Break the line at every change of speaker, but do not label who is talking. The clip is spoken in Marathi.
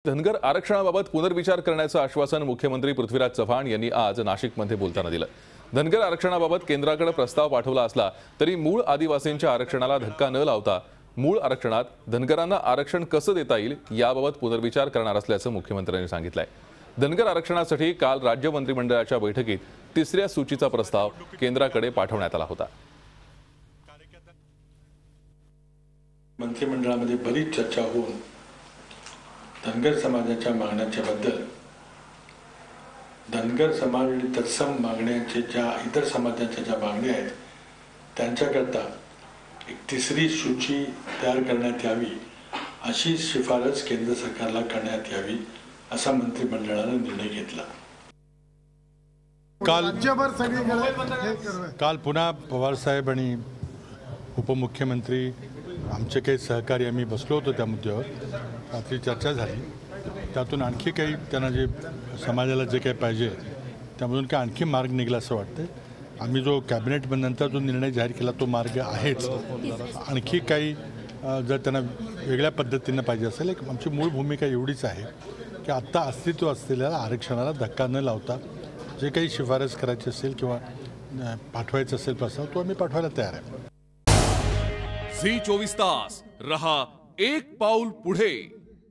धनगर आरक्षणाबाबत पुनर्विचार करण्याचं आश्वासन मुख्यमंत्री पृथ्वीराज चव्हाण यांनी आज नाशिकमध्ये बोलताना दिलं। धनगर आरक्षणाबाबत केंद्राकडे प्रस्ताव पाठवला असला तरी मूळ आदिवासींच्या आरक्षणाला धक्का न लावता मूळ आरक्षणात धनगरांना आरक्षण कसं देता येईल याबाबत पुनर्विचार करणार असल्याचं मुख्यमंत्र्यांनी सांगितलंय। धनगर आरक्षणासाठी काल राज्य मंत्रिमंडळाच्या बैठकीत तिसऱ्या सूचीचा प्रस्ताव केंद्राकडे पाठवण्यात आला होता।
मंत्रिमंडळामध्ये बरीच चर्चा होऊन धनगर समाजाच्या मागण्यांच्या बद्दल धनगर समाज आणि तत्सम मागण्यांचे ज्या इतर समाजांच्या ज्या मागण्या आहेत त्यांच्याकरता एक तिसरी सूची तयार करण्यात यावी अशी शिफारस केंद्र सरकारला करण्यात यावी असा मंत्रिमंडळाने निर्णय घेतला।
काल पुन्हा पवार साहेब आणि उपमुख्यमंत्री आमचे काही सहकारी आम्ही बसलो होतो त्या मुद्द्यावर रात्री चर्चा झाली। त्यातून आणखी काही त्यांना जे समाजाला जे काही पाहिजे त्यामधून काही आणखी मार्ग निघाला असं वाटतं। आम्ही जो कॅबिनेट नंतर जो निर्णय जाहीर केला तो मार्ग आहेच। आणखी काही जर त्यांना वेगळ्या पद्धतीने पाहिजे असेल एक आमची मूळ भूमिका एवढीच आहे की आत्ता अस्तित्व असलेल्या आरक्षणाला धक्का न लावता जे काही शिफारस करायची असेल किंवा पाठवायचं असेल प्रस्ताव तो आम्ही पाठवायला तयार आहे।
झी 24 तास रहा एक पाऊल पुढे।